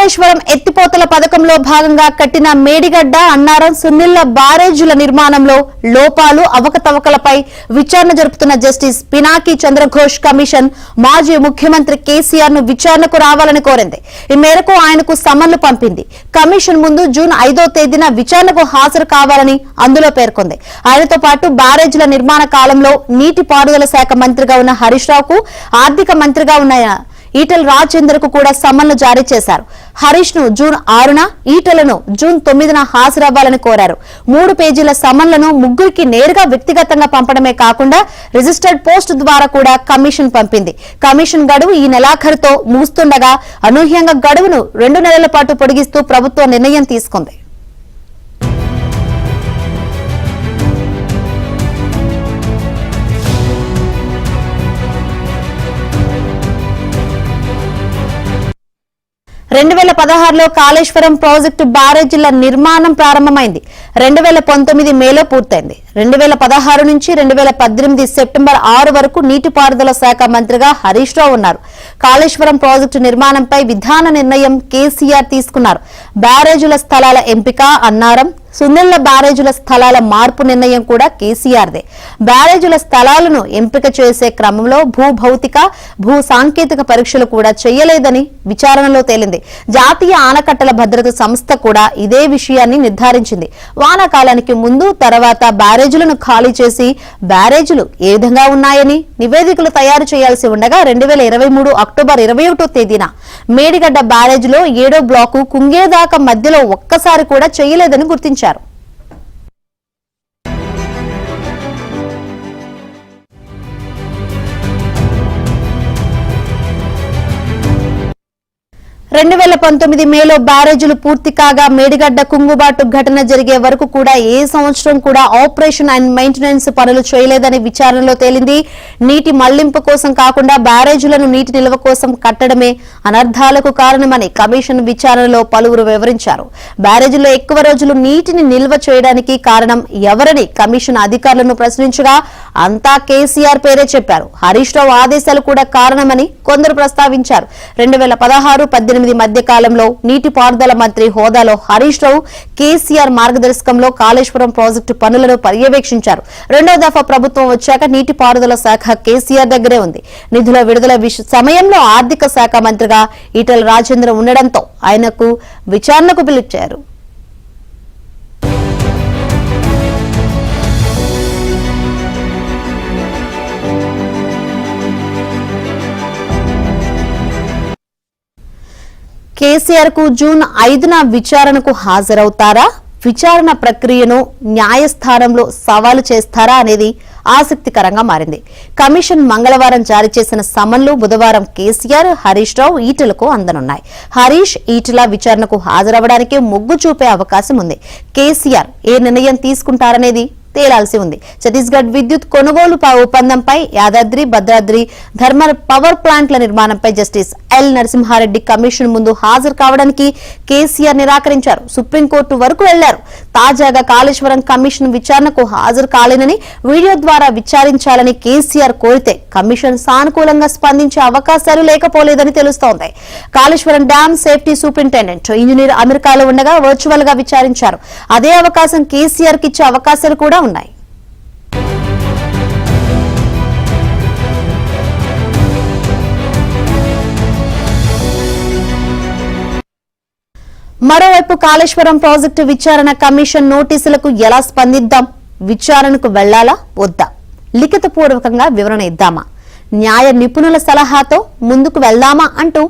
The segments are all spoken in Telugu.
కాళేశ్వరం ఎత్తిపోతల పథకంలో భాగంగా కట్టిన మేడిగడ్డ అన్నారం సున్నిళ్ల బ్యారేజీల నిర్మాణంలో లోపాలు అవకతవకలపై విచారణ జరుపుతున్న జస్టిస్ పినాకి చంద్రఘోష్ కమిషన్ మాజీ ముఖ్యమంత్రి కేసీఆర్ ను విచారణకు రావాలని కోరింది. ఈ మేరకు ఆయనకు సమన్లు పంపింది. కమిషన్ ముందు జూన్ 5వ తేదీన విచారణకు హాజరు కావాలని అందులో పేర్కొంది. ఆయనతో పాటు బ్యారేజీల నిర్మాణ కాలంలో నీటిపారుదల శాఖ మంత్రిగా ఉన్న హరీష్ రావుకు, ఆర్థిక మంత్రిగా ఉన్న ఈటెల రాజేందర్ కు కూడా సమన్లు జారీ చేశారు. హరీష్ ను జూన్ 6న, ఈటెలను జూన్ 9న హాజరవ్వాలని కోరారు. 3 పేజీల సమన్లను ముగ్గురికి నేరుగా వ్యక్తిగతంగా పంపడమే కాకుండా రిజిస్టర్డ్ పోస్ట్ ద్వారా కూడా కమిషన్ పంపింది. కమిషన్ గడువు ఈ నెలాఖరుతో ముగుస్తుండగా అనూహ్యంగా గడువును 2 నెలల పాటు పొడిగిస్తూ ప్రభుత్వం నిర్ణయం తీసుకుంది. రెండు 2016లో కాళేశ్వరం ప్రాజెక్టు బ్యారేజీల నిర్మాణం ప్రారంభమైంది. 2019 మేలో పూర్తయింది. 2016 నుంచి 2018 సెప్టెంబర్ 6 వరకు నీటిపారుదల శాఖ మంత్రిగా హరీష్ రావు ఉన్నారు. కాళేశ్వరం ప్రాజెక్టు నిర్మాణంపై విధాన నిర్ణయం కేసీఆర్ తీసుకున్నారు. బ్యారేజీల స్థలాల ఎంపిక, అన్నారం సున్నిళ్ల బ్యారేజీల స్థలాల మార్పు నిర్ణయం కూడా కేసీఆర్దే. బ్యారేజీల స్థలాలను ఎంపిక చేసే క్రమంలో భూభౌతిక, భూ సాంకేతిక పరీక్షలు కూడా చేయలేదని విచారణలో తేలింది. జాతీయ ఆనకట్టల భద్రత సంస్థ కూడా ఇదే విషయాన్ని నిర్ధారించింది. వానాకాలానికి ముందు, తర్వాత బ్యారేజీలను ఖాళీ చేసి బ్యారేజీలు ఏ విధంగా ఉన్నాయని నివేదికలు తయారు చేయాల్సి ఉండగా 2023 అక్టోబర్ 21వ తేదీన మేడిగడ్డ బ్యారేజీలో 7వ బ్లాకు కుంగేదాకా మధ్యలో ఒక్కసారి కూడా చేయలేదని గుర్తించారు. 2019 మేలో బ్యారేజీలు పూర్తి కాగా మేడిగడ్డ కుంగుబాటు ఘటన జరిగే వరకు కూడా ఏ సంవత్సరం కూడా ఆపరేషన్ అండ్ మెయింటెనెన్స్ పనులు చేయలేదని విచారణలో తేలింది. నీటి మళ్లింపు కోసం కాకుండా బ్యారేజీలను నీటి నిల్వ కోసం కట్టడమే అనర్థాలకు కారణమని కమిషన్ విచారణలో పలువురు వివరించారు. బ్యారేజీలో ఎక్కువ రోజులు నీటిని నిల్వ చేయడానికి కారణం ఎవరని కమిషన్ అధికారులను ప్రశ్నించగా అంతా కేసీఆర్ పేరే చెప్పారు. హరీష్ రావు ఆదేశాలు కూడా కారణమని కొందరు ప్రస్తావించారు. 2016-18 మధ్య కాలంలో నీటిపారుదల మంత్రి హోదాలో హరీష్ రావు కేసీఆర్ మార్గదర్శకంలో కాళేశ్వరం ప్రాజెక్టు పనులను పర్యవేక్షించారు. 2వ దఫా ప్రభుత్వం వచ్చాక నీటిపారుదల శాఖ కేసీఆర్ దగ్గరే ఉంది. నిధుల విడుదల సమయంలో ఆర్థిక శాఖ మంత్రిగా ఈటెల రాజేందర్ ఉండడంతో ఆయనకు విచారణకు పిలిచారు. కేసీఆర్ కు జూన్ 5న విచారణకు హాజరవుతారా, విచారణ ప్రక్రియను న్యాయస్థానంలో సవాలు చేస్తారా అనేది ఆసక్తికరంగా మారింది. కమిషన్ మంగళవారం జారీ చేసిన సమన్లు బుధవారం కేసీఆర్, హరీష్ రావు, ఈటెలకు అందనున్నాయి. హరీష్, ఈటెల విచారణకు హాజరవడానికి మొగ్గు చూపే అవకాశం ఉంది. కేసీఆర్ ఏ నిర్ణయం తీసుకుంటారనేది తేలాల్సి ఉంది. ఛత్తీస్గఢ్ విద్యుత్ కొనుగోలు ఒప్పందంపై, యాదాద్రి భద్రాద్రి థర్మల్ పవర్ ప్లాంట్ల నిర్మాణంపై జస్టిస్ ఎల్ నరసింహారెడ్డి కమిషన్ ముందు హాజరు కావడానికి కేసీఆర్ నిరాకరించారు. సుప్రీంకోర్టు వరకు వెళ్లారు. తాజాగా కాళేశ్వరం కమిషన్ విచారణకు హాజరు కాలేనని, వీడియో ద్వారా విచారించాలని కేసీఆర్ కోరితే కమిషన్ సానుకూలంగా స్పందించే అవకాశాలు లేకపోలేదని తెలుస్తోంది. Kaleshwaram dam safety superintendent engineer అమెరికాలో ఉండగా వర్చువల్ గా విచారించారు. అదే అవకాశం కేసీఆర్ కి ఇచ్చే అవకాశాలు కూడా ఉన్నాయి. మరోవైపు కాళేశ్వరం ప్రాజెక్టు విచారణ కమిషన్ నోటీసులకు ఎలా స్పందిద్దాం? విచారణకు వెళ్లాలా వద్దా? లిఖితపూర్వకంగా వివరణ ఇద్దామా? న్యాయ నిపుణుల సలహాతో ముందుకు వెళ్దామా అంటూ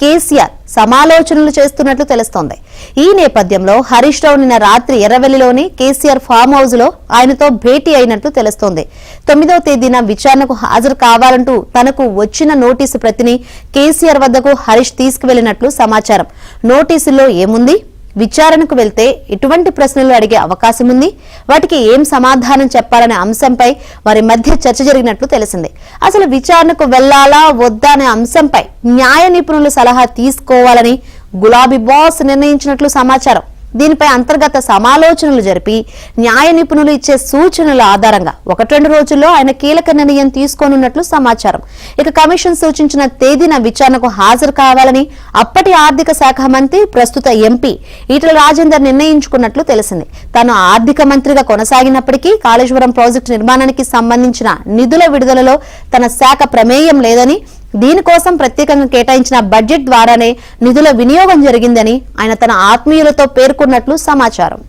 కేసీఆర్ సమాలోచనలు చేస్తున్నట్లు తెలుస్తోంది. ఈ నేపథ్యంలో హరీష్ రావు నిన్న రాత్రి ఎర్రవెల్లిలోని కేసీఆర్ ఫామ్ హౌస్ లో ఆయనతో భేటీ అయినట్లు తెలుస్తోంది. 9వ తేదీన విచారణకు హాజరు కావాలంటూ తనకు వచ్చిన నోటీసు ప్రతిని కేసీఆర్ వద్దకు హరీష్ తీసుకువెళ్లినట్లు సమాచారం. నోటీసుల్లో ఏముంది? విచారణకు వెళ్తే ఎటువంటి ప్రశ్నలు అడిగే అవకాశం ఉంది? వాటికి ఏం సమాధానం చెప్పాలనే అంశంపై వారి మధ్య చర్చ జరిగినట్లు తెలిసింది. అసలు విచారణకు వెళ్లాలా వద్దా అనే అంశంపై న్యాయ నిపుణుల సలహా తీసుకోవాలని గులాబీ బాస్ నిర్ణయించినట్లు సమాచారం. దీనిపై అంతర్గత సమాలోచనలు జరిపి న్యాయ నిపుణులు ఇచ్చే సూచనల ఆధారంగా 1-2 రోజుల్లో ఆయన కీలక నిర్ణయం తీసుకోనున్నట్లు సమాచారం. ఇక కమిషన్ సూచించిన తేదీన విచారణకు హాజరు కావాలని అప్పటి ఆర్థిక శాఖ మంత్రి, ప్రస్తుత ఎంపీ ఈటెల రాజేందర్ నిర్ణయించుకున్నట్లు తెలిసింది. తాను ఆర్థిక మంత్రిగా కొనసాగినప్పటికీ కాళేశ్వరం ప్రాజెక్టు నిర్మాణానికి సంబంధించిన నిధుల విడుదలలో తన శాఖ ప్రమేయం లేదని, దీనికోసం ప్రత్యేకంగా కేటాయించిన బడ్జెట్ ద్వారానే నిధుల వినియోగం జరిగిందని ఆయన తన ఆత్మీయులతో పేర్కొన్నట్లు సమాచారం.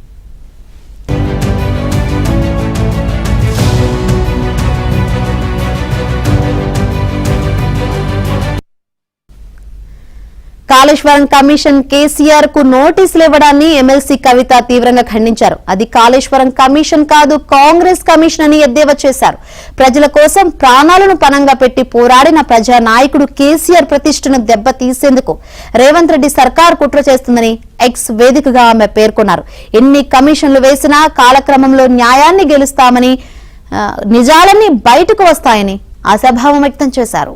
కాళేశ్వరం కమిషన్ కేసీఆర్ కు నోటీసులు ఇవ్వడాన్ని ఎమ్మెల్సీ కవిత తీవ్రంగా ఖండించారు. అది కాళేశ్వరం కమిషన్ కాదు, కాంగ్రెస్ కమిషన్ అని ఎద్దేవా చేశారు. ప్రజల కోసం ప్రాణాలను పణంగా పెట్టి పోరాడిన ప్రజా నాయకుడు కేసీఆర్ ప్రతిష్టను దెబ్బతీసేందుకు రేవంత్ రెడ్డి సర్కార్ కుట్ర చేస్తుందని ఎక్స్ వేదికగా ఆమె పేర్కొన్నారు. ఎన్ని కమిషన్లు వేసినా కాలక్రమంలో న్యాయాన్ని గెలుస్తామని, నిజాలన్నీ బయటకు వస్తాయని ఆశాభావం వ్యక్తం చేశారు.